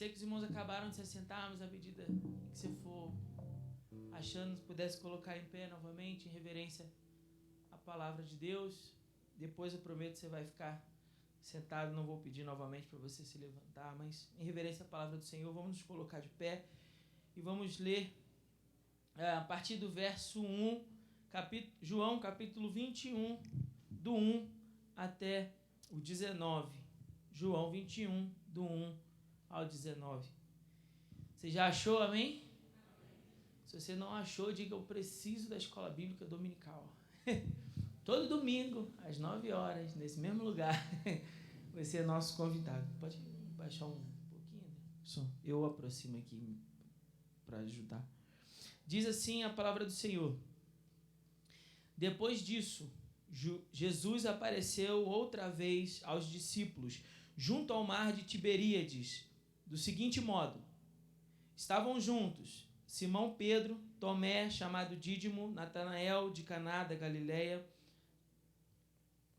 Sei que os irmãos acabaram de se assentar, mas à medida que você for achando, pudesse colocar em pé novamente, em reverência à palavra de Deus. Depois eu prometo que você vai ficar sentado, não vou pedir novamente para você se levantar, mas em reverência à palavra do Senhor, vamos nos colocar de pé e vamos ler a partir do verso 1, João capítulo 21, do 1 até o 19. João 21, do 1 ao 19. Você já achou, amém? Se você não achou, diga: eu preciso da escola bíblica dominical. Todo domingo, às 9 horas, nesse mesmo lugar, você é nosso convidado. Pode baixar um pouquinho? Só eu aproximo aqui para ajudar. Diz assim a palavra do Senhor: depois disso, Jesus apareceu outra vez aos discípulos, junto ao mar de Tiberíades, do seguinte modo: estavam juntos Simão Pedro, Tomé, chamado Dídimo, Natanael de Caná da Galileia,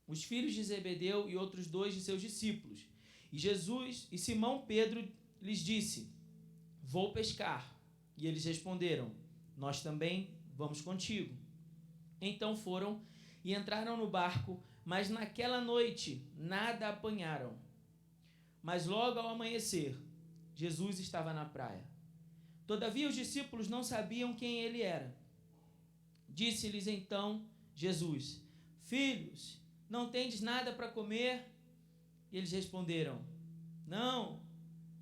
os filhos de Zebedeu e outros 2 de seus discípulos. E Simão Pedro lhes disse: vou pescar. E eles responderam: nós também vamos contigo. Então foram e entraram no barco, mas naquela noite nada apanharam. Mas logo ao amanhecer, Jesus estava na praia. Todavia os discípulos não sabiam quem ele era. Disse-lhes então Jesus: filhos, não tendes nada para comer? E eles responderam: não.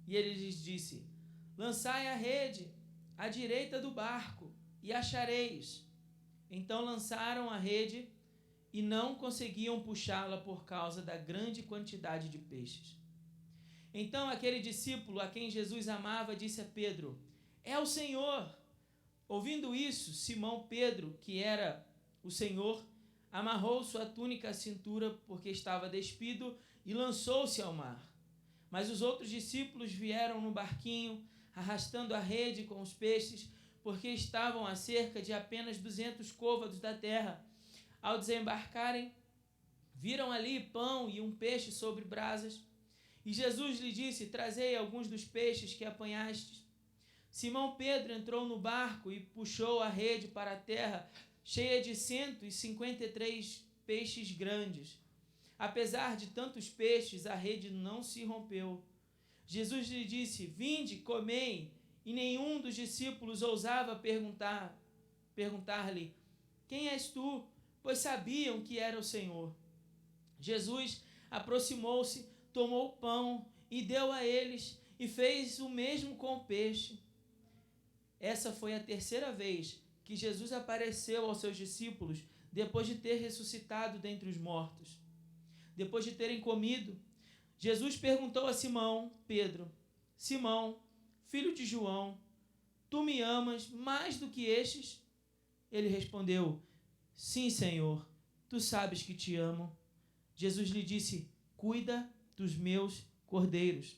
E ele lhes disse: lançai a rede à direita do barco e achareis. Então lançaram a rede e não conseguiam puxá-la por causa da grande quantidade de peixes. Então aquele discípulo a quem Jesus amava disse a Pedro: é o Senhor. Ouvindo isso, Simão Pedro, que era o Senhor, amarrou sua túnica à cintura porque estava despido e lançou-se ao mar. Mas os outros discípulos vieram no barquinho, arrastando a rede com os peixes, porque estavam a cerca de apenas 200 côvados da terra. Ao desembarcarem, viram ali pão e um peixe sobre brasas. E Jesus lhe disse: trazei alguns dos peixes que apanhastes. Simão Pedro entrou no barco e puxou a rede para a terra, cheia de 153 peixes grandes. Apesar de tantos peixes, a rede não se rompeu. Jesus lhe disse: vinde, comei. E nenhum dos discípulos ousava perguntar-lhe: quem és tu? Pois sabiam que era o Senhor. Jesus aproximou-se, tomou o pão e deu a eles, e fez o mesmo com o peixe. Essa foi a terceira vez que Jesus apareceu aos seus discípulos depois de ter ressuscitado dentre os mortos. Depois de terem comido, Jesus perguntou a Simão Pedro: Simão, filho de João, tu me amas mais do que estes? Ele respondeu: sim, Senhor, tu sabes que te amo. Jesus lhe disse: cuida dos meus cordeiros.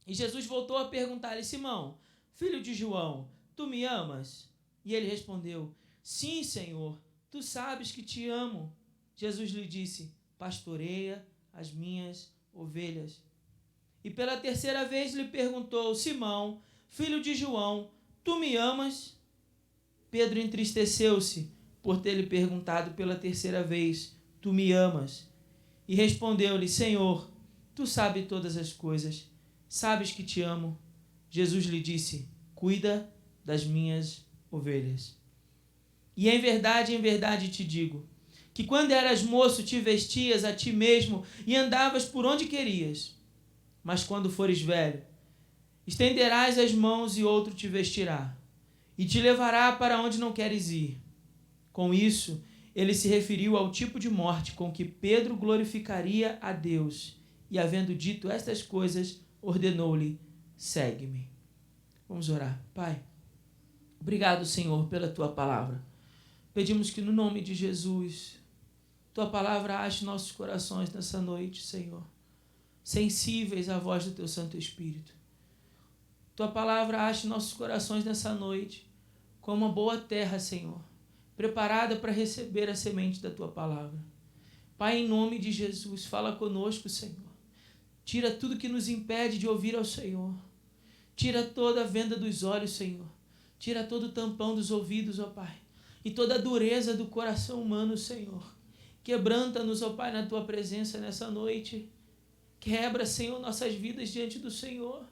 E Jesus voltou a perguntar-lhe: Simão, filho de João, tu me amas? E ele respondeu: sim, Senhor, tu sabes que te amo. Jesus lhe disse: pastoreia as minhas ovelhas. E pela terceira vez lhe perguntou: Simão, filho de João, tu me amas? Pedro entristeceu-se por ter lhe perguntado pela terceira vez: tu me amas? E respondeu-lhe: Senhor, tu sabes todas as coisas, sabes que te amo. Jesus lhe disse: cuida das minhas ovelhas. E em verdade te digo, que quando eras moço te vestias a ti mesmo e andavas por onde querias. Mas quando fores velho, estenderás as mãos e outro te vestirá, e te levará para onde não queres ir. Com isso, ele se referiu ao tipo de morte com que Pedro glorificaria a Deus. E havendo dito estas coisas, ordenou-lhe: segue-me. Vamos orar. Pai, obrigado, Senhor, pela tua palavra. Pedimos que no nome de Jesus, tua palavra ache nossos corações nessa noite, Senhor, sensíveis à voz do teu Santo Espírito. Tua palavra ache nossos corações nessa noite como uma boa terra, Senhor, preparada para receber a semente da tua palavra. Pai, em nome de Jesus, fala conosco, Senhor. Tira tudo que nos impede de ouvir ao Senhor. Tira toda a venda dos olhos, Senhor. Tira todo o tampão dos ouvidos, ó Pai. E toda a dureza do coração humano, Senhor. Quebranta-nos, ó Pai, na Tua presença nessa noite. Quebra, Senhor, nossas vidas diante do Senhor.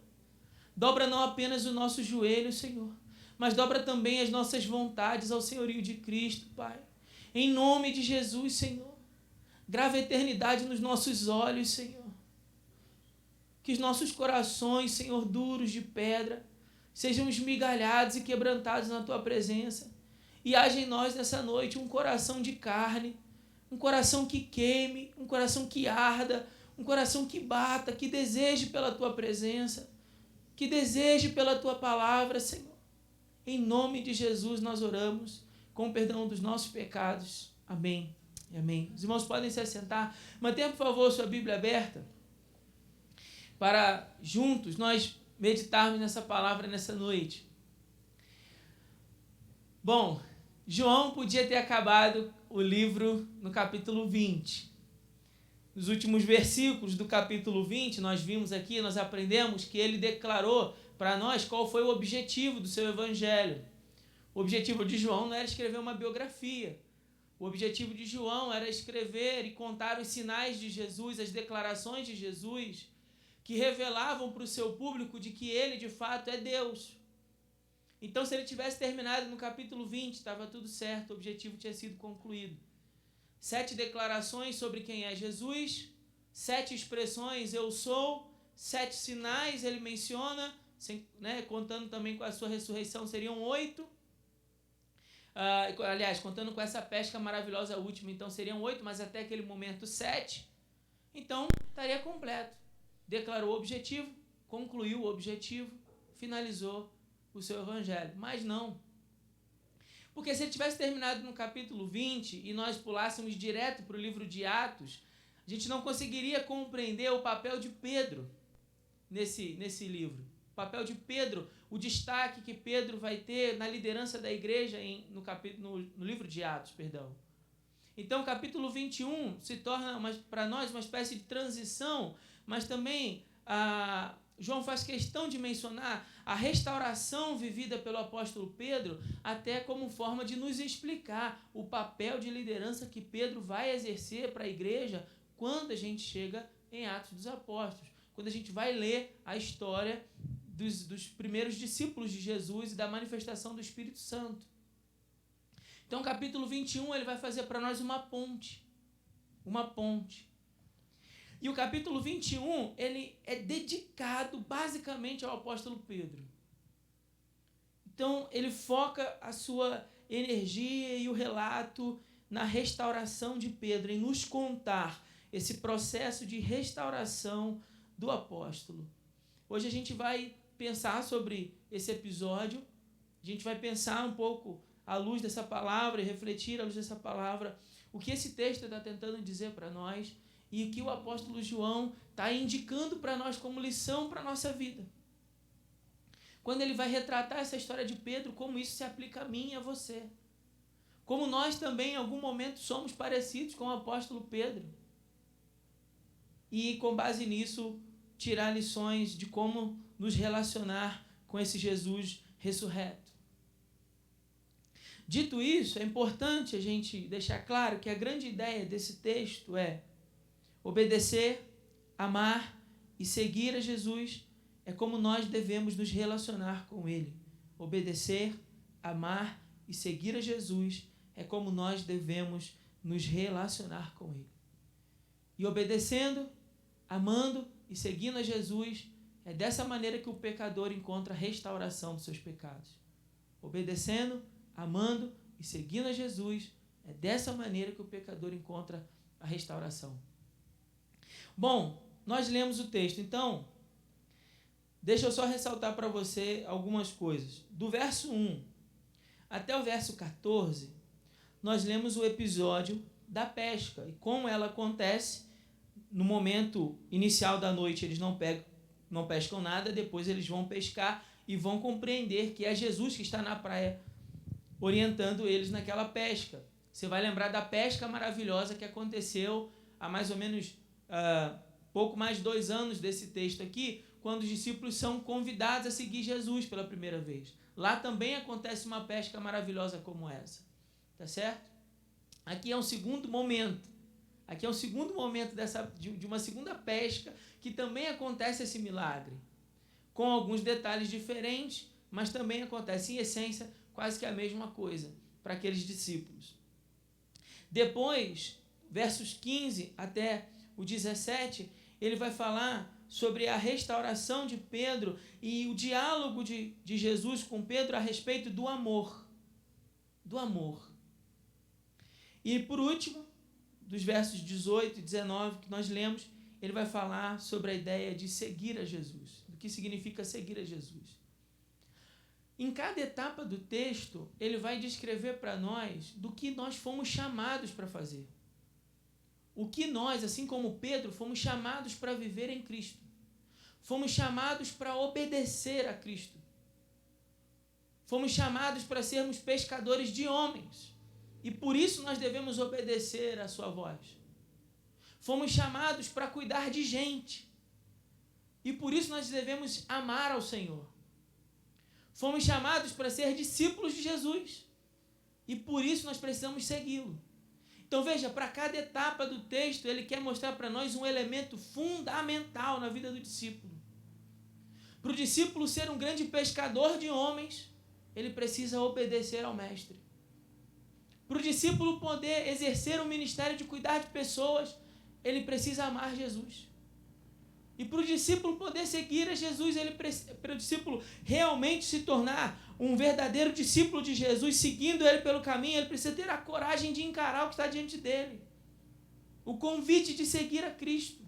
Dobra não apenas o nosso joelho, Senhor, mas dobra também as nossas vontades ao senhorio de Cristo, Pai. Em nome de Jesus, Senhor. Grava a eternidade nos nossos olhos, Senhor. Que os nossos corações, Senhor, duros de pedra, sejam esmigalhados e quebrantados na Tua presença. E haja em nós nessa noite um coração de carne, um coração que queime, um coração que arda, um coração que bata, que deseje pela Tua presença, que deseje pela Tua palavra, Senhor. Em nome de Jesus nós oramos, com o perdão dos nossos pecados. Amém e amém. Os irmãos podem se assentar. Mantenha, por favor, sua Bíblia aberta, para juntos nós meditarmos nessa palavra nessa noite. Bom, João podia ter acabado o livro no capítulo 20. Nos últimos versículos do capítulo 20, nós vimos aqui, nós aprendemos que ele declarou para nós qual foi o objetivo do seu evangelho. O objetivo de João não era escrever uma biografia. O objetivo de João era escrever e contar os sinais de Jesus, as declarações de Jesus, que revelavam para o seu público de que ele, de fato, é Deus. Então, se ele tivesse terminado no capítulo 20, estava tudo certo, o objetivo tinha sido concluído. 7 declarações sobre quem é Jesus, 7 expressões, eu sou, 7 sinais ele menciona, contando também com a sua ressurreição, seriam 8. Aliás, contando com essa pesca maravilhosa última, então seriam 8, mas até aquele momento 7. Então, estaria completo. Declarou o objetivo, concluiu o objetivo, finalizou o seu evangelho. Mas não. Porque se ele tivesse terminado no capítulo 20 e nós pulássemos direto para o livro de Atos, a gente não conseguiria compreender o papel de Pedro nesse livro. O papel de Pedro, o destaque que Pedro vai ter na liderança da igreja no livro de Atos. Então, o capítulo 21 se torna para nós uma espécie de transição, mas também João faz questão de mencionar a restauração vivida pelo apóstolo Pedro, até como forma de nos explicar o papel de liderança que Pedro vai exercer para a igreja quando a gente chega em Atos dos Apóstolos, quando a gente vai ler a história dos primeiros discípulos de Jesus e da manifestação do Espírito Santo. Então, capítulo 21, ele vai fazer para nós uma ponte. E o capítulo 21, ele é dedicado basicamente ao apóstolo Pedro. Então, ele foca a sua energia e o relato na restauração de Pedro, em nos contar esse processo de restauração do apóstolo. Hoje a gente vai pensar sobre esse episódio, a gente vai pensar um pouco à luz dessa palavra e refletir à luz dessa palavra o que esse texto está tentando dizer para nós e o que o apóstolo João está indicando para nós como lição para a nossa vida. Quando ele vai retratar essa história de Pedro, como isso se aplica a mim e a você. Como nós também, em algum momento, somos parecidos com o apóstolo Pedro. E, com base nisso, tirar lições de como nos relacionar com esse Jesus ressurreto. Dito isso, é importante a gente deixar claro que a grande ideia desse texto é obedecer, amar e seguir a Jesus é como nós devemos nos relacionar com Ele. Obedecer, amar e seguir a Jesus é como nós devemos nos relacionar com Ele. E obedecendo, amando e seguindo a Jesus, é dessa maneira que o pecador encontra a restauração dos seus pecados. Obedecendo, amando e seguindo a Jesus, é dessa maneira que o pecador encontra a restauração. Bom, nós lemos o texto, então, deixa eu só ressaltar para você algumas coisas. Do verso 1 até o verso 14, nós lemos o episódio da pesca e como ela acontece. No momento inicial da noite eles não pescam nada, depois eles vão pescar e vão compreender que é Jesus que está na praia orientando eles naquela pesca. Você vai lembrar da pesca maravilhosa que aconteceu há mais ou menos pouco mais de 2 anos desse texto aqui, quando os discípulos são convidados a seguir Jesus pela primeira vez. Lá também acontece uma pesca maravilhosa como essa. Tá certo? Aqui é um segundo momento. Aqui é um segundo momento de uma segunda pesca que também acontece esse milagre. Com alguns detalhes diferentes, mas também acontece, em essência, quase que a mesma coisa para aqueles discípulos. Depois, versos 15 até o 17, ele vai falar sobre a restauração de Pedro e o diálogo de Jesus com Pedro a respeito do amor. Do amor. E por último, dos versos 18 e 19 que nós lemos, ele vai falar sobre a ideia de seguir a Jesus, do que significa seguir a Jesus. Em cada etapa do texto, ele vai descrever para nós do que nós fomos chamados para fazer. O que nós, assim como Pedro, fomos chamados para viver em Cristo. Fomos chamados para obedecer a Cristo. Fomos chamados para sermos pescadores de homens. E por isso nós devemos obedecer à sua voz. Fomos chamados para cuidar de gente. E por isso nós devemos amar ao Senhor. Fomos chamados para ser discípulos de Jesus. E por isso nós precisamos segui-lo. Então veja, para cada etapa do texto, ele quer mostrar para nós um elemento fundamental na vida do discípulo. Para o discípulo ser um grande pescador de homens, ele precisa obedecer ao mestre. Para o discípulo poder exercer o ministério de cuidar de pessoas, ele precisa amar Jesus. E para o discípulo poder seguir a Jesus, para o discípulo realmente se tornar um verdadeiro discípulo de Jesus, seguindo ele pelo caminho, ele precisa ter a coragem de encarar o que está diante dele. O convite de seguir a Cristo.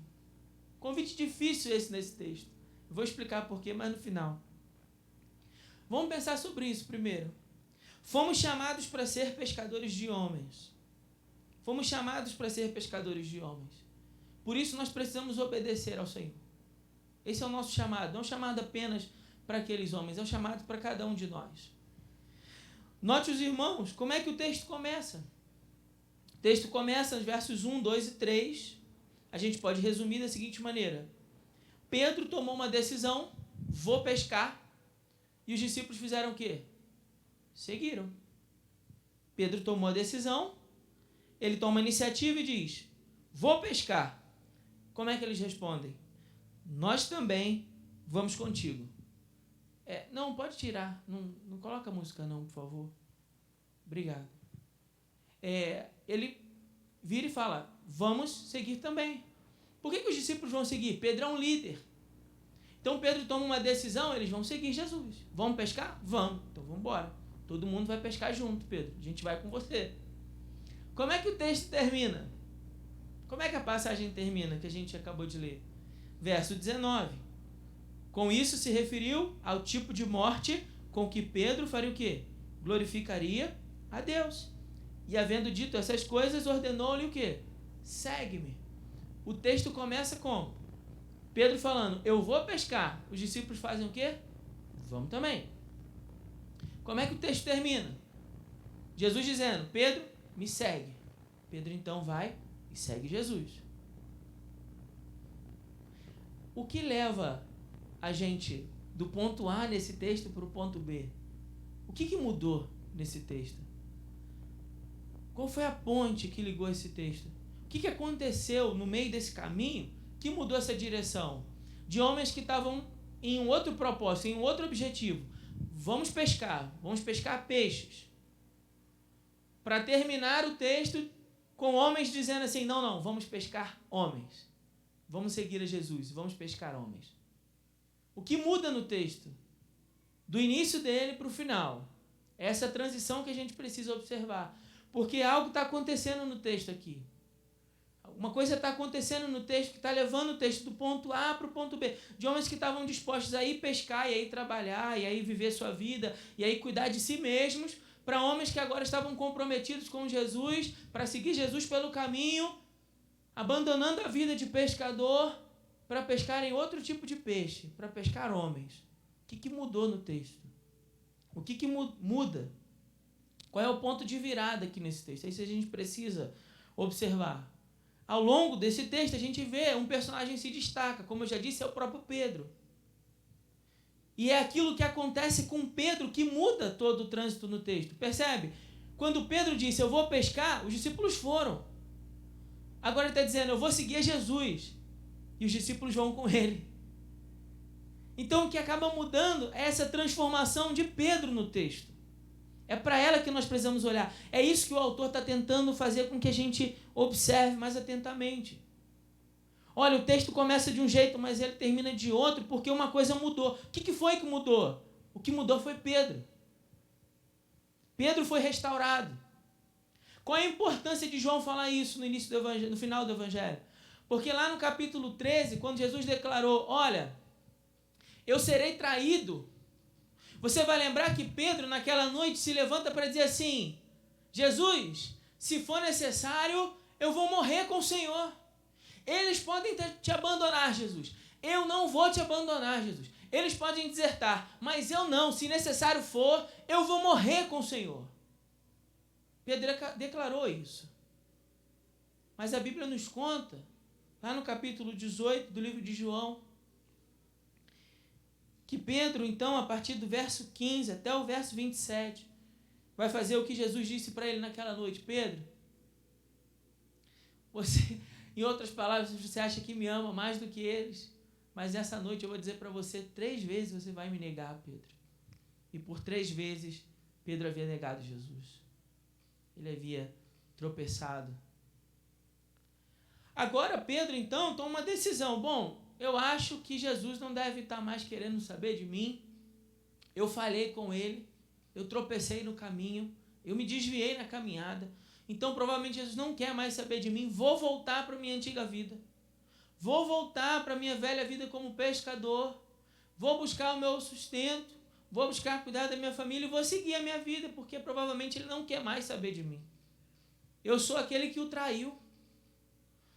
Convite difícil esse nesse texto. Eu vou explicar por quê, mas no final. Vamos pensar sobre isso primeiro. Fomos chamados para ser pescadores de homens. Fomos chamados para ser pescadores de homens. Por isso nós precisamos obedecer ao Senhor. Esse é o nosso chamado. Não é um chamado apenas para aqueles homens, é um chamado para cada um de nós. Note os irmãos, como é que o texto começa? O texto começa nos versos 1, 2 e 3. A gente pode resumir da seguinte maneira. Pedro tomou uma decisão, vou pescar. E os discípulos fizeram o quê? Seguiram. Pedro tomou a decisão, ele toma a iniciativa e diz, vou pescar. Como é que eles respondem? Nós também vamos contigo. Não, pode tirar. Não coloca a música não, por favor. Obrigado. Ele vira e fala, vamos seguir também. Por que os discípulos vão seguir? Pedro é um líder. Então Pedro toma uma decisão, eles vão seguir Jesus. Vamos pescar? Vamos. Então vamos embora. Todo mundo vai pescar junto, Pedro. A gente vai com você. Como é que o texto termina? Como é que a passagem termina, que a gente acabou de ler? Verso 19. Com isso se referiu ao tipo de morte com que Pedro faria o quê? Glorificaria a Deus. E havendo dito essas coisas, ordenou-lhe o quê? Segue-me. O texto começa com Pedro falando, eu vou pescar. Os discípulos fazem o quê? Vamos também. Como é que o texto termina? Jesus dizendo, Pedro, me segue. Pedro então vai e segue Jesus. O que leva a gente do ponto A nesse texto para o ponto B? O que mudou nesse texto? Qual foi a ponte que ligou esse texto? O que aconteceu no meio desse caminho que mudou essa direção? De homens que estavam em um outro propósito, em um outro objetivo. Vamos pescar peixes. Para terminar o texto com homens dizendo assim, não, vamos pescar homens. Vamos seguir a Jesus, vamos pescar homens. O que muda no texto? Do início dele para o final. Essa transição que a gente precisa observar. Porque algo está acontecendo no texto aqui. Uma coisa está acontecendo no texto que está levando o texto do ponto A para o ponto B. De homens que estavam dispostos a ir pescar, e aí trabalhar, e aí viver sua vida, e aí cuidar de si mesmos, para homens que agora estavam comprometidos com Jesus, para seguir Jesus pelo caminho, abandonando a vida de pescador, para pescarem outro tipo de peixe, para pescar homens. O que mudou no texto? O que muda? Qual é o ponto de virada aqui nesse texto? É isso que a gente precisa observar. Ao longo desse texto, a gente vê um personagem se destaca. Como eu já disse, é o próprio Pedro. E é aquilo que acontece com Pedro que muda todo o trânsito no texto. Percebe? Quando Pedro disse, eu vou pescar, os discípulos foram. Agora ele está dizendo, eu vou seguir a Jesus. E os discípulos vão com ele. Então o que acaba mudando é essa transformação de Pedro no texto. É para ela que nós precisamos olhar. É isso que o autor está tentando fazer com que a gente observe mais atentamente. Olha, o texto começa de um jeito, mas ele termina de outro, porque uma coisa mudou. O que foi que mudou? O que mudou foi Pedro. Pedro foi restaurado. Qual é a importância de João falar isso no início do evangelho, no final do evangelho? Porque lá no capítulo 13, quando Jesus declarou, olha, eu serei traído, você vai lembrar que Pedro naquela noite se levanta para dizer assim, Jesus, se for necessário, eu vou morrer com o Senhor. Eles podem te abandonar, Jesus. Eu não vou te abandonar, Jesus. Eles podem desertar, mas eu não. Se necessário for, eu vou morrer com o Senhor. Pedro declarou isso. Mas a Bíblia nos conta, lá no capítulo 18 do livro de João, que Pedro, então, a partir do verso 15 até o verso 27, vai fazer o que Jesus disse para ele naquela noite. Pedro, você... Em outras palavras, você acha que me ama mais do que eles, mas essa noite eu vou dizer para você, 3 vezes você vai me negar, Pedro. E por 3 vezes, Pedro havia negado Jesus. Ele havia tropeçado. Agora, Pedro, então, toma uma decisão. Bom, eu acho que Jesus não deve estar mais querendo saber de mim. Eu falhei com ele, eu tropecei no caminho, eu me desviei na caminhada. Então, provavelmente, Jesus não quer mais saber de mim. Vou voltar para a minha antiga vida. Vou voltar para a minha velha vida como pescador. Vou buscar o meu sustento. Vou buscar cuidar da minha família e vou seguir a minha vida, porque provavelmente ele não quer mais saber de mim. Eu sou aquele que o traiu.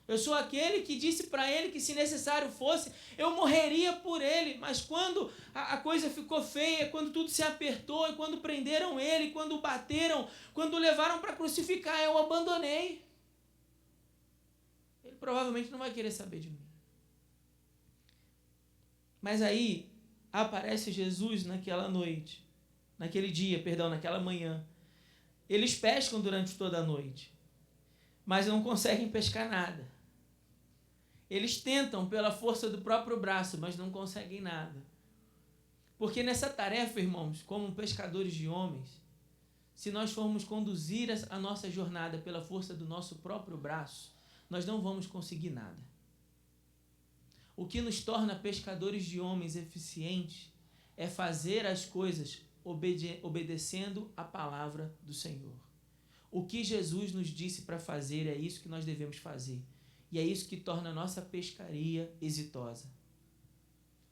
Eu sou aquele que disse para ele que, se necessário fosse, eu morreria por ele. Mas quando a coisa ficou feia, quando tudo se apertou, e quando prenderam ele, quando o bateram, quando o levaram para crucificar, eu o abandonei. Ele provavelmente não vai querer saber de mim. Mas aí aparece Jesus naquela noite, naquela manhã. Eles pescam durante toda a noite, mas não conseguem pescar nada. Eles tentam pela força do próprio braço, mas não conseguem nada. Porque nessa tarefa, irmãos, como pescadores de homens, se nós formos conduzir a nossa jornada pela força do nosso próprio braço, nós não vamos conseguir nada. O que nos torna pescadores de homens eficientes é fazer as coisas obedecendo a palavra do Senhor. O que Jesus nos disse para fazer, é isso que nós devemos fazer. E é isso que torna a nossa pescaria exitosa.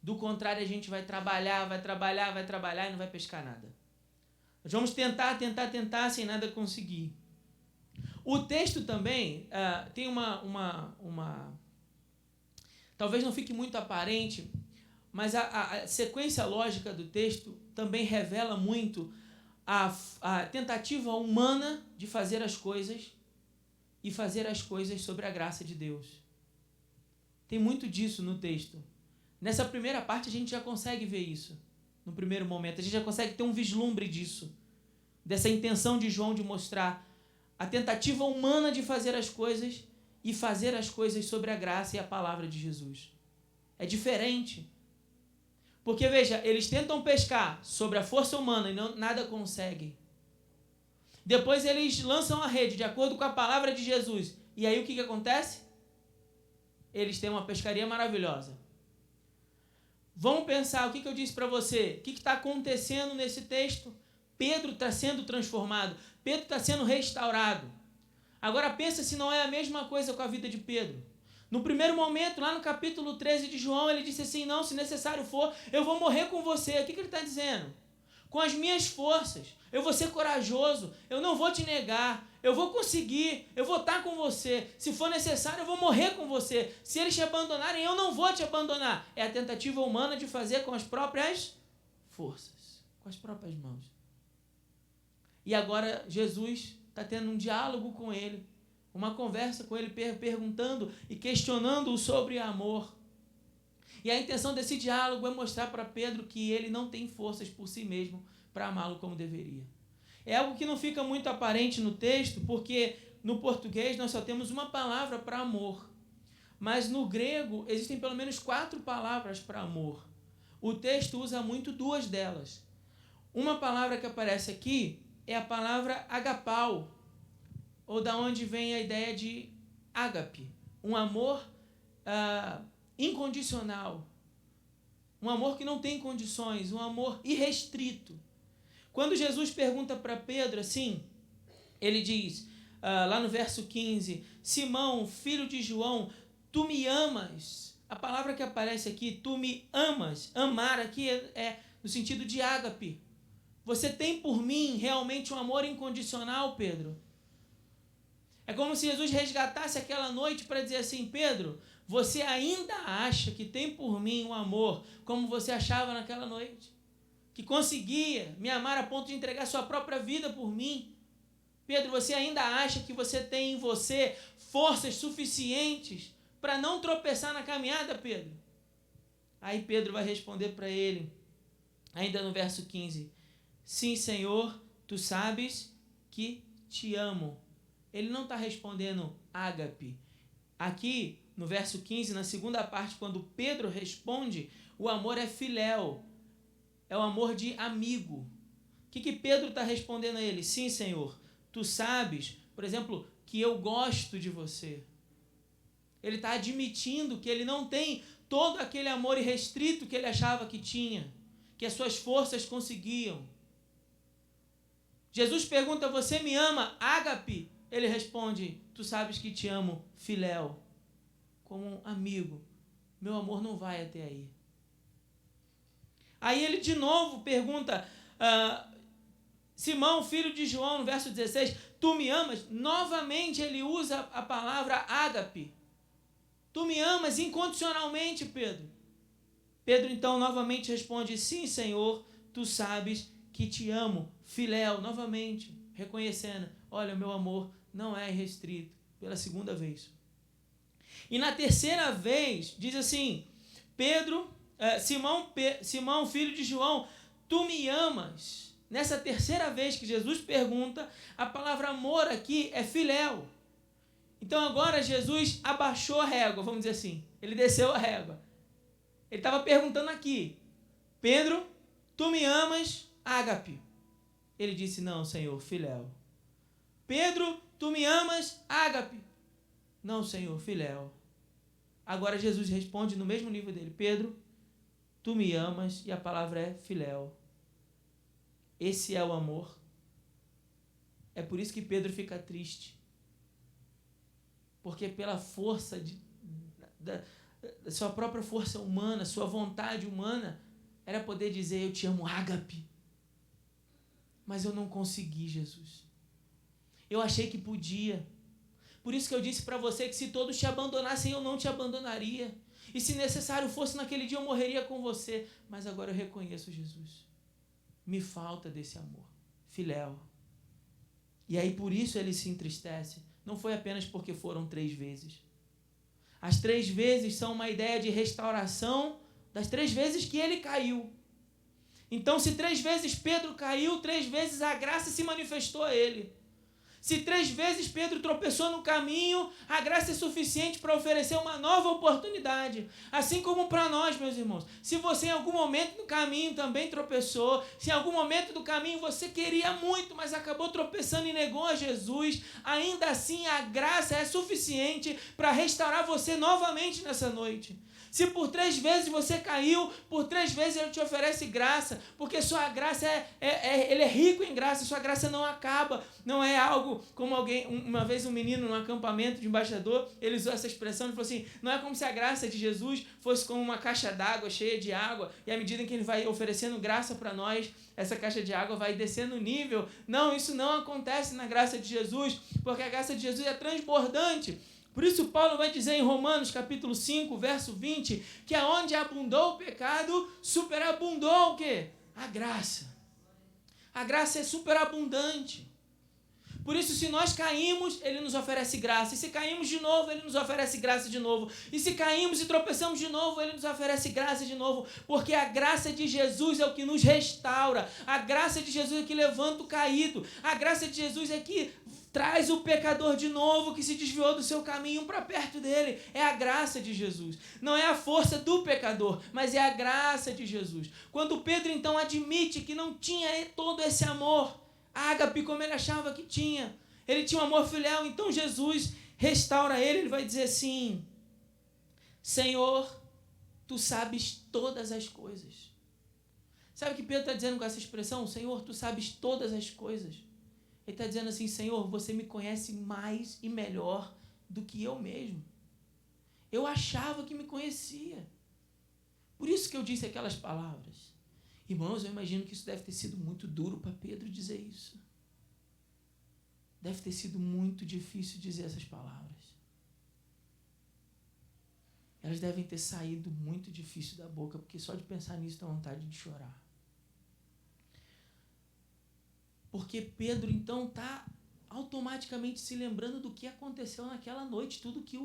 Do contrário, a gente vai trabalhar e não vai pescar nada. Nós vamos tentar, sem nada conseguir. O texto também tem talvez não fique muito aparente, mas a sequência lógica do texto também revela muito a tentativa humana de fazer as coisas e fazer as coisas sobre a graça de Deus. Tem muito disso no texto. Nessa primeira parte a gente já consegue ver isso. No primeiro momento, a gente já consegue ter um vislumbre disso. Dessa intenção de João de mostrar a tentativa humana de fazer as coisas e fazer as coisas sobre a graça e a palavra de Jesus. É diferente. Porque, veja, eles tentam pescar sobre a força humana e nada conseguem. Depois eles lançam a rede de acordo com a palavra de Jesus. E aí o que acontece? Eles têm uma pescaria maravilhosa. Vamos pensar o que eu disse para você. O que está acontecendo nesse texto? Pedro está sendo transformado. Pedro está sendo restaurado. Agora pensa se não é a mesma coisa com a vida de Pedro. No primeiro momento, lá no capítulo 13 de João, ele disse assim, não, se necessário for, eu vou morrer com você. O que ele está dizendo? Com as minhas forças, eu vou ser corajoso, eu não vou te negar, eu vou conseguir, eu vou estar com você. Se for necessário, eu vou morrer com você. Se eles te abandonarem, eu não vou te abandonar. É a tentativa humana de fazer com as próprias forças, com as próprias mãos. E agora Jesus está tendo um diálogo com ele, uma conversa com ele, perguntando e questionando-o sobre amor. E a intenção desse diálogo é mostrar para Pedro que ele não tem forças por si mesmo para amá-lo como deveria. É algo que não fica muito aparente no texto, porque no português nós só temos uma palavra para amor. Mas no grego existem pelo menos 4 palavras para amor. O texto usa muito 2 delas. Uma palavra que aparece aqui é a palavra agapau, ou da onde vem a ideia de ágape, um amor incondicional, um amor que não tem condições, um amor irrestrito. Quando Jesus pergunta para Pedro assim, ele diz, lá no verso 15, Simão, filho de João, tu me amas. A palavra que aparece aqui, tu me amas, amar aqui é no sentido de ágape. Você tem por mim realmente um amor incondicional, Pedro? É como se Jesus resgatasse aquela noite para dizer assim, Pedro, você ainda acha que tem por mim um amor como você achava naquela noite? Que conseguia me amar a ponto de entregar sua própria vida por mim? Pedro, você ainda acha que você tem em você forças suficientes para não tropeçar na caminhada, Pedro? Aí Pedro vai responder para ele, ainda no verso 15, sim, Senhor, tu sabes que te amo. Ele não está respondendo ágape. Aqui, no verso 15, na segunda parte, quando Pedro responde, o amor é filéu. É o amor de amigo. O que Pedro está respondendo a ele? Sim, Senhor, tu sabes, por exemplo, que eu gosto de você. Ele está admitindo que ele não tem todo aquele amor irrestrito que ele achava que tinha, que as suas forças conseguiam. Jesus pergunta, você me ama, ágape? Ele responde, tu sabes que te amo, filéu, como um amigo. Meu amor não vai até aí. Aí ele de novo pergunta, Simão, filho de João, no verso 16, tu me amas? Novamente ele usa a palavra ágape. Tu me amas incondicionalmente, Pedro. Pedro então novamente responde, sim, Senhor, tu sabes que te amo, filéu, novamente, reconhecendo, olha, o meu amor não é irrestrito, pela segunda vez. E na terceira vez, diz assim, Simão, filho de João, tu me amas? Nessa terceira vez que Jesus pergunta, a palavra amor aqui é filéu. Então agora Jesus abaixou a régua, vamos dizer assim. Ele desceu a régua. Ele estava perguntando aqui, Pedro, tu me amas, ágape? Ele disse, não, Senhor, filéu. Pedro, tu me amas, ágape? Não, Senhor, filéu. Agora Jesus responde no mesmo nível dele, Pedro, tu me amas, e a palavra é filéu. Esse é o amor. É por isso que Pedro fica triste. Porque pela força da sua própria força humana, sua vontade humana, era poder dizer, eu te amo, ágape. Mas eu não consegui, Jesus. Eu achei que podia. Por isso que eu disse para você que se todos te abandonassem, eu não te abandonaria. E se necessário fosse naquele dia, eu morreria com você. Mas agora eu reconheço, Jesus. Me falta desse amor. Filéu. E aí por isso ele se entristece. Não foi apenas porque foram 3 vezes. As 3 vezes são uma ideia de restauração das 3 vezes que ele caiu. Então, se 3 vezes Pedro caiu, 3 vezes a graça se manifestou a ele. Se 3 vezes Pedro tropeçou no caminho, a graça é suficiente para oferecer uma nova oportunidade. Assim como para nós, meus irmãos. Se você em algum momento do caminho também tropeçou, se em algum momento do caminho você queria muito, mas acabou tropeçando e negou a Jesus, ainda assim a graça é suficiente para restaurar você novamente nessa noite. Se por 3 vezes você caiu, por 3 vezes ele te oferece graça, porque sua graça ele é rico em graça, sua graça não acaba, não é algo como uma vez um menino num acampamento de embaixador, ele usou essa expressão, ele falou assim, não é como se a graça de Jesus fosse como uma caixa d'água cheia de água, e à medida que ele vai oferecendo graça para nós, essa caixa de água vai descendo o nível. Não, isso não acontece na graça de Jesus, porque a graça de Jesus é transbordante. Por isso Paulo vai dizer em Romanos capítulo 5, verso 20, que aonde abundou o pecado, superabundou o quê? A graça. A graça é superabundante. Por isso, se nós caímos, Ele nos oferece graça. E se caímos de novo, Ele nos oferece graça de novo. E se caímos e tropeçamos de novo, Ele nos oferece graça de novo. Porque a graça de Jesus é o que nos restaura. A graça de Jesus é que levanta o caído. A graça de Jesus é que traz o pecador de novo, que se desviou do seu caminho para perto dele. É a graça de Jesus. Não é a força do pecador, mas é a graça de Jesus. Quando Pedro, então, admite que não tinha todo esse amor ágape como ele achava que tinha, ele tinha um amor filial, então Jesus restaura ele. Ele vai dizer assim: Senhor, tu sabes todas as coisas. Sabe o que Pedro está dizendo com essa expressão? Senhor, tu sabes todas as coisas. Ele está dizendo assim: Senhor, você me conhece mais e melhor do que eu mesmo. Eu achava que me conhecia. Por isso que eu disse aquelas palavras. Irmãos, eu imagino que isso deve ter sido muito duro para Pedro dizer isso. Deve ter sido muito difícil dizer essas palavras. Elas devem ter saído muito difícil da boca, porque só de pensar nisso dá vontade de chorar. Porque Pedro, então, está automaticamente se lembrando do que aconteceu naquela noite, tudo que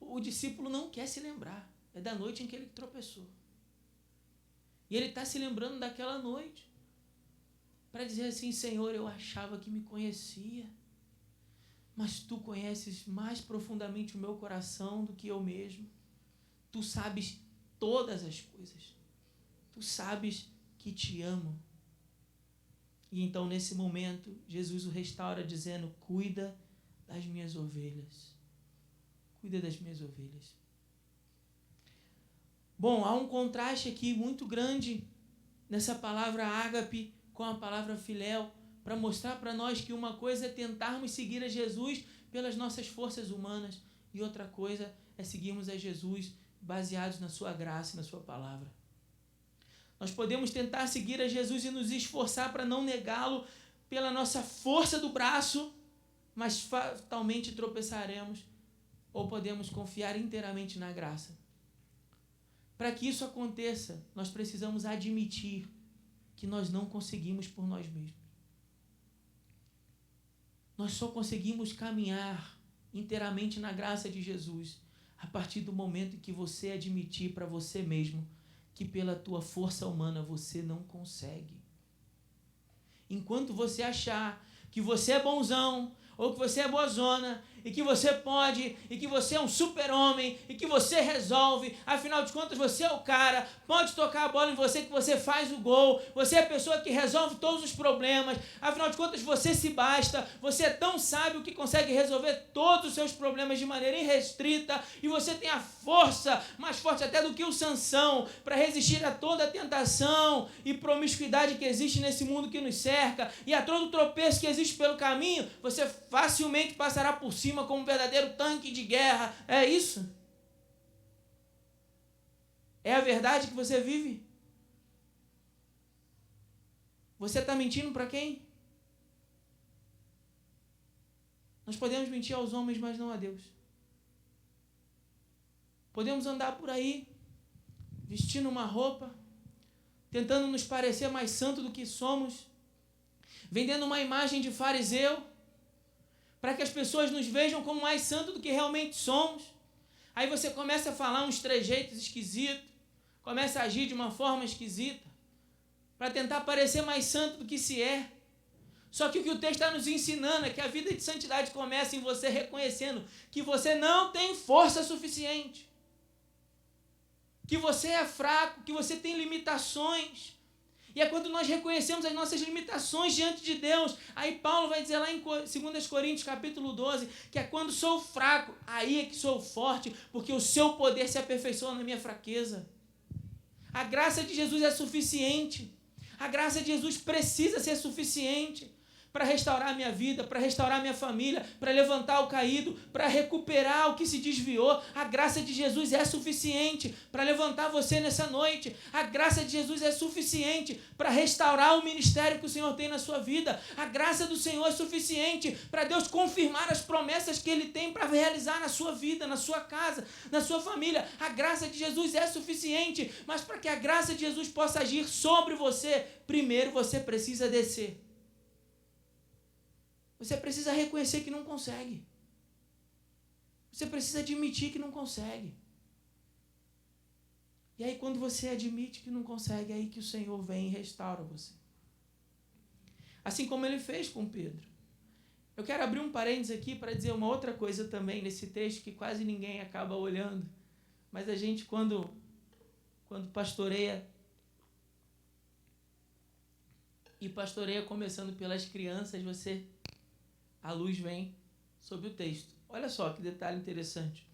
o discípulo não quer se lembrar. É da noite em que ele tropeçou. E ele está se lembrando daquela noite para dizer assim: Senhor, eu achava que me conhecia, mas tu conheces mais profundamente o meu coração do que eu mesmo. Tu sabes todas as coisas. Tu sabes que te amo. E então, nesse momento, Jesus o restaura dizendo: cuida das minhas ovelhas. Cuida das minhas ovelhas. Bom, há um contraste aqui muito grande nessa palavra ágape com a palavra filéu, para mostrar para nós que uma coisa é tentarmos seguir a Jesus pelas nossas forças humanas e outra coisa é seguirmos a Jesus baseados na sua graça e na sua palavra. Nós podemos tentar seguir a Jesus e nos esforçar para não negá-lo pela nossa força do braço, mas fatalmente tropeçaremos, ou podemos confiar inteiramente na graça. Para que isso aconteça, nós precisamos admitir que nós não conseguimos por nós mesmos. Nós só conseguimos caminhar inteiramente na graça de Jesus a partir do momento em que você admitir para você mesmo que pela tua força humana você não consegue. Enquanto você achar que você é bonzão, ou que você é boazona, e que você pode, e que você é um super-homem, e que você resolve, afinal de contas você é o cara, pode tocar a bola em você que você faz o gol, você é a pessoa que resolve todos os problemas, afinal de contas você se basta, você é tão sábio que consegue resolver todos os seus problemas de maneira irrestrita, e você tem a força, mais forte até do que o Sansão, para resistir a toda a tentação e promiscuidade que existe nesse mundo que nos cerca, e a todo tropeço que existe pelo caminho, você facilmente passará por cima como um verdadeiro tanque de guerra. É isso? É a verdade que você vive? Você está mentindo para quem? Nós podemos mentir aos homens, mas não a Deus. Podemos andar por aí, vestindo uma roupa, tentando nos parecer mais santo do que somos, vendendo uma imagem de fariseu, para que as pessoas nos vejam como mais santos do que realmente somos. Aí você começa a falar uns trejeitos esquisitos, começa a agir de uma forma esquisita, para tentar parecer mais santo do que se é. Só que o que o texto está nos ensinando é que a vida de santidade começa em você reconhecendo que você não tem força suficiente, que você é fraco, que você tem limitações. E é quando nós reconhecemos as nossas limitações diante de Deus, aí Paulo vai dizer lá em 2 Coríntios capítulo 12, que é quando sou fraco, aí é que sou forte, porque o seu poder se aperfeiçoa na minha fraqueza. A graça de Jesus é suficiente. A graça de Jesus precisa ser suficiente para restaurar a minha vida, para restaurar a minha família, para levantar o caído, para recuperar o que se desviou. A graça de Jesus é suficiente para levantar você nessa noite. A graça de Jesus é suficiente para restaurar o ministério que o Senhor tem na sua vida. A graça do Senhor é suficiente para Deus confirmar as promessas que Ele tem para realizar na sua vida, na sua casa, na sua família. A graça de Jesus é suficiente, mas para que a graça de Jesus possa agir sobre você, primeiro você precisa descer. Você precisa reconhecer que não consegue. Você precisa admitir que não consegue. E aí, quando você admite que não consegue, é aí que o Senhor vem e restaura você. Assim como ele fez com Pedro. Eu quero abrir um parênteses aqui para dizer uma outra coisa também nesse texto que quase ninguém acaba olhando. Mas a gente, quando pastoreia, e pastoreia começando pelas crianças, a luz vem sobre o texto. Olha só que detalhe interessante.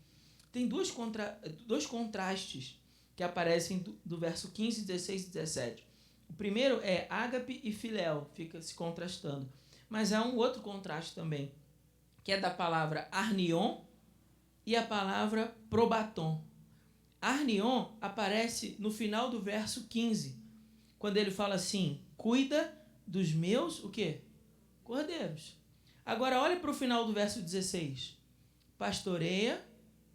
Tem dois contrastes que aparecem do verso 15, 16 e 17. O primeiro é ágape e filéu, fica se contrastando. Mas há um outro contraste também, que é da palavra arnion e a palavra probaton. Arnion aparece no final do verso 15, quando ele fala assim, cuida dos meus, o quê? Cordeiros. Agora, olha para o final do verso 16. Pastoreia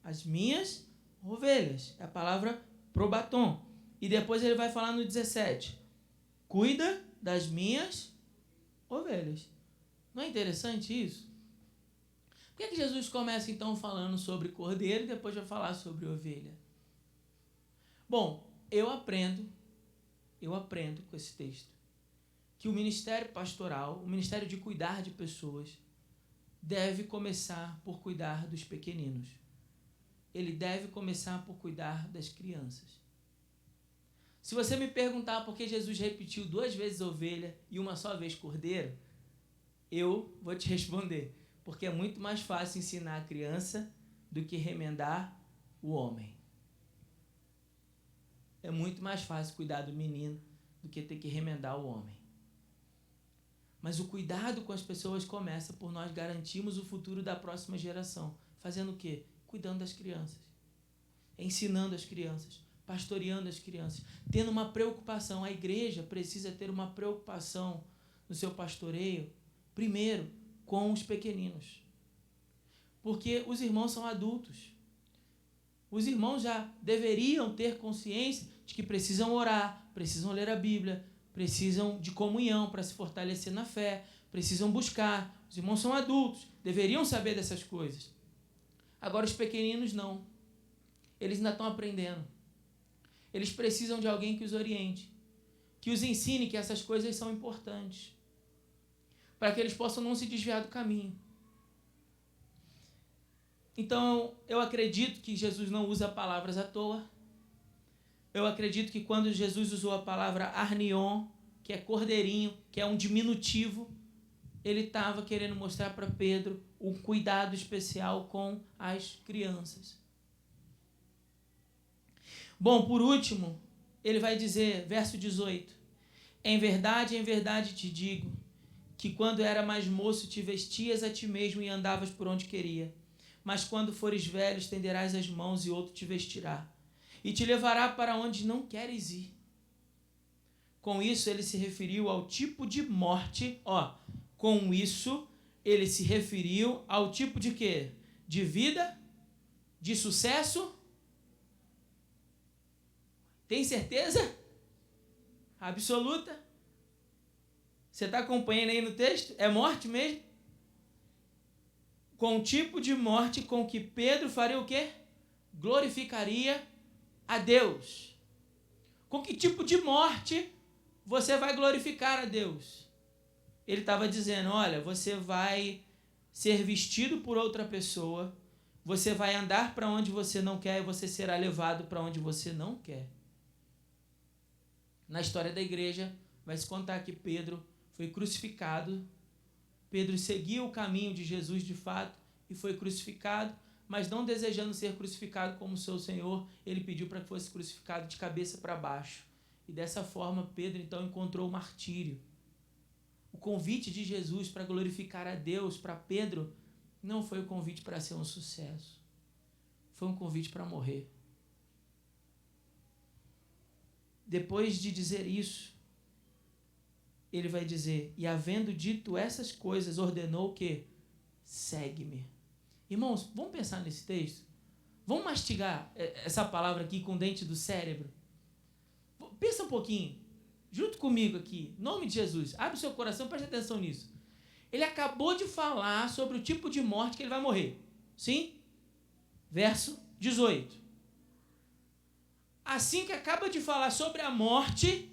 as minhas ovelhas. É a palavra probaton. E depois ele vai falar no 17. Cuida das minhas ovelhas. Não é interessante isso? Por que Jesus começa então falando sobre cordeiro e depois vai falar sobre ovelha? Bom, eu aprendo com esse texto que o ministério pastoral, o ministério de cuidar de pessoas, deve começar por cuidar dos pequeninos. Ele deve começar por cuidar das crianças. Se você me perguntar por que Jesus repetiu 2 vezes ovelha e uma só vez cordeiro, eu vou te responder. Porque é muito mais fácil ensinar a criança do que remendar o homem. É muito mais fácil cuidar do menino do que ter que remendar o homem. Mas o cuidado com as pessoas começa por nós garantirmos o futuro da próxima geração. Fazendo o quê? Cuidando das crianças. Ensinando as crianças. Pastoreando as crianças. Tendo uma preocupação. A igreja precisa ter uma preocupação no seu pastoreio. Primeiro, com os pequeninos. Porque os irmãos são adultos. Os irmãos já deveriam ter consciência de que precisam orar, precisam ler a Bíblia, precisam de comunhão para se fortalecer na fé, precisam buscar. Os irmãos são adultos, deveriam saber dessas coisas. Agora os pequeninos não. Eles ainda estão aprendendo. Eles precisam de alguém que os oriente, que os ensine que essas coisas são importantes, para que eles possam não se desviar do caminho. Então, eu acredito que Jesus não usa palavras à toa. Eu acredito que quando Jesus usou a palavra arnion, que é cordeirinho, que é um diminutivo, ele estava querendo mostrar para Pedro um cuidado especial com as crianças. Bom, por último, ele vai dizer, verso 18, em verdade te digo, que quando era mais moço te vestias a ti mesmo e andavas por onde queria. Mas quando fores velho, estenderás as mãos e outro te vestirá. E te levará para onde não queres ir. Com isso, ele se referiu ao tipo de morte. Com isso, ele se referiu ao tipo de quê? De vida? De sucesso? Tem certeza? Absoluta? Você está acompanhando aí no texto? É morte mesmo? Com o tipo de morte com que Pedro faria o quê? Glorificaria a Deus. Com que tipo de morte você vai glorificar a Deus? Ele estava dizendo, olha, você vai ser vestido por outra pessoa, você vai andar para onde você não quer e você será levado para onde você não quer. Na história da igreja, vai se contar que Pedro foi crucificado. Pedro seguiu o caminho de Jesus de fato e foi crucificado, mas não desejando ser crucificado como seu Senhor, ele pediu para que fosse crucificado de cabeça para baixo. E dessa forma, Pedro então encontrou o martírio. O convite de Jesus para glorificar a Deus para Pedro não foi o convite para ser um sucesso. Foi um convite para morrer. Depois de dizer isso, ele vai dizer, e havendo dito essas coisas, ordenou o quê? Segue-me. Irmãos, vamos pensar nesse texto? Vamos mastigar essa palavra aqui com o dente do cérebro? Pensa um pouquinho, junto comigo aqui, em nome de Jesus, abre o seu coração, preste atenção nisso. Ele acabou de falar sobre o tipo de morte que ele vai morrer. Sim? Verso 18. Assim que acaba de falar sobre a morte,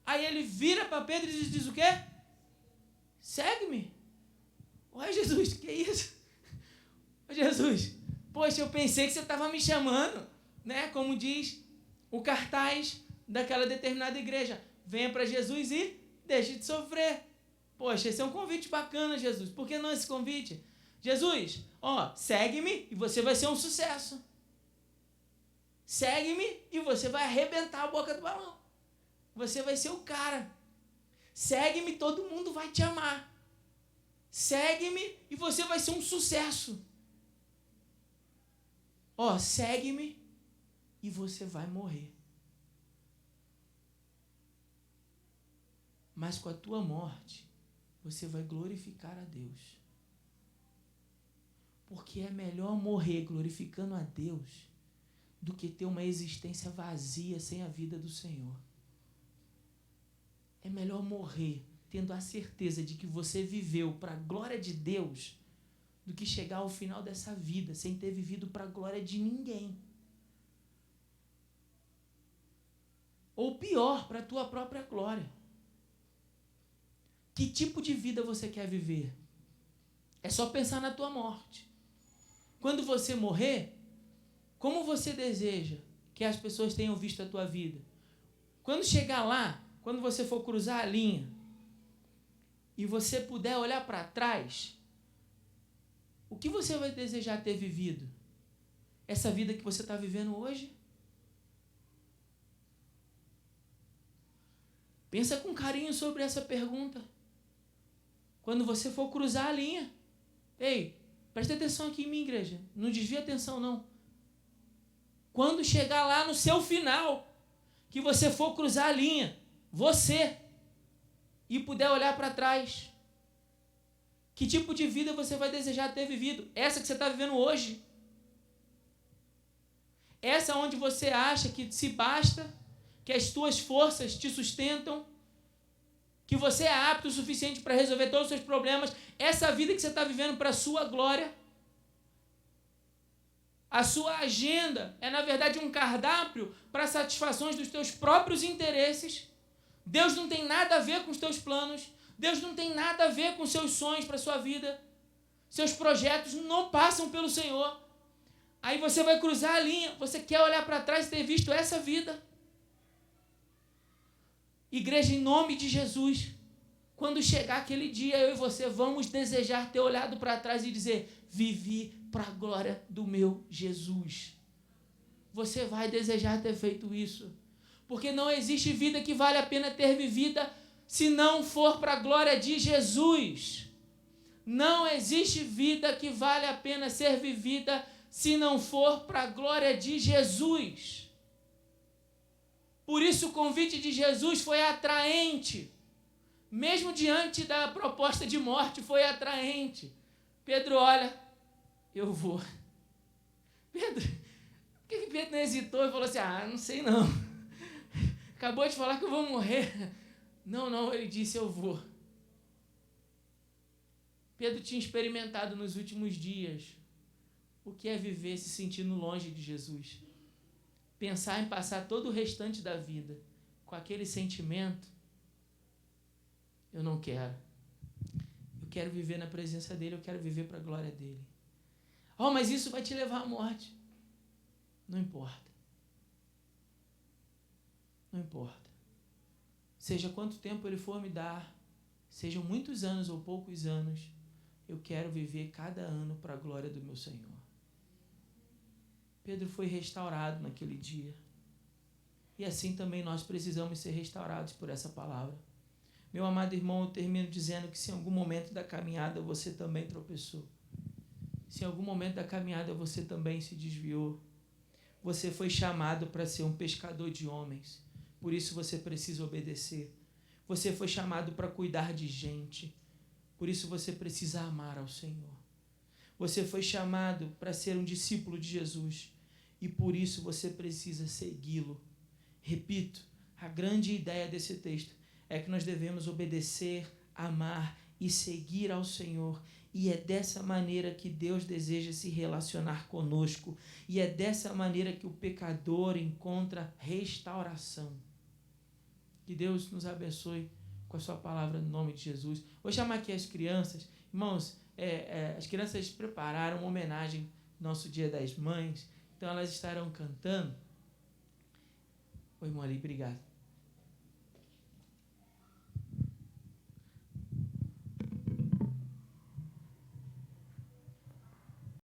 aí ele vira para Pedro e diz o quê? Segue-me. Ué, Jesus, que isso? Jesus, poxa, eu pensei que você estava me chamando, né? Como diz o cartaz daquela determinada igreja. Venha para Jesus e deixe de sofrer. Poxa, esse é um convite bacana, Jesus. Por que não esse convite? Jesus, segue-me e você vai ser um sucesso. Segue-me e você vai arrebentar a boca do balão. Você vai ser o cara. Segue-me, todo mundo vai te amar. Segue-me e você vai ser um sucesso. Segue-me e você vai morrer. Mas com a tua morte, você vai glorificar a Deus. Porque é melhor morrer glorificando a Deus do que ter uma existência vazia sem a vida do Senhor. É melhor morrer tendo a certeza de que você viveu para a glória de Deus do que chegar ao final dessa vida sem ter vivido para a glória de ninguém. Ou pior, para a tua própria glória. Que tipo de vida você quer viver? É só pensar na tua morte. Quando você morrer, como você deseja que as pessoas tenham visto a tua vida? Quando chegar lá, quando você for cruzar a linha e você puder olhar para trás, o que você vai desejar ter vivido? Essa vida que você está vivendo hoje? Pensa com carinho sobre essa pergunta. Quando você for cruzar a linha, ei, presta atenção aqui em mim, igreja. Não desvia atenção, não. Quando chegar lá no seu final, que você for cruzar a linha, você, e puder olhar para trás, que tipo de vida você vai desejar ter vivido? Essa que você está vivendo hoje? Essa onde você acha que se basta, que as tuas forças te sustentam, que você é apto o suficiente para resolver todos os seus problemas? Essa vida que você está vivendo para a sua glória? A sua agenda é, na verdade, um cardápio para satisfações dos teus próprios interesses. Deus não tem nada a ver com os teus planos. Deus não tem nada a ver com os seus sonhos para a sua vida. Seus projetos não passam pelo Senhor. Aí você vai cruzar a linha. Você quer olhar para trás e ter visto essa vida. Igreja, em nome de Jesus, quando chegar aquele dia, eu e você vamos desejar ter olhado para trás e dizer: vivi para a glória do meu Jesus. Você vai desejar ter feito isso. Porque não existe vida que vale a pena ter vivida se não for para a glória de Jesus. Não existe vida que vale a pena ser vivida se não for para a glória de Jesus. Por isso o convite de Jesus foi atraente. Mesmo diante da proposta de morte, foi atraente. Pedro olha, eu vou. Pedro, por que Pedro não hesitou e falou assim: não sei não. Acabou de falar que eu vou morrer. Não, ele disse: eu vou. Pedro tinha experimentado nos últimos dias o que é viver se sentindo longe de Jesus. Pensar em passar todo o restante da vida com aquele sentimento: eu não quero. Eu quero viver na presença dele, eu quero viver para a glória dele. Mas isso vai te levar à morte. Não importa. Não importa. Seja quanto tempo ele for me dar, sejam muitos anos ou poucos anos, eu quero viver cada ano para a glória do meu Senhor. Pedro foi restaurado naquele dia. E assim também nós precisamos ser restaurados por essa palavra. Meu amado irmão, eu termino dizendo que se em algum momento da caminhada você também tropeçou, se em algum momento da caminhada você também se desviou, você foi chamado para ser um pescador de homens, por isso você precisa obedecer. Você foi chamado para cuidar de gente, por isso você precisa amar ao Senhor. Você foi chamado para ser um discípulo de Jesus, e por isso você precisa segui-lo. Repito, a grande ideia desse texto é que nós devemos obedecer, amar e seguir ao Senhor. E é dessa maneira que Deus deseja se relacionar conosco. E é dessa maneira que o pecador encontra restauração. Que Deus nos abençoe com a sua palavra no nome de Jesus. Vou chamar aqui as crianças. Irmãos, as crianças prepararam uma homenagem no nosso Dia das Mães. Então elas estarão cantando. Oi, Mori, obrigado.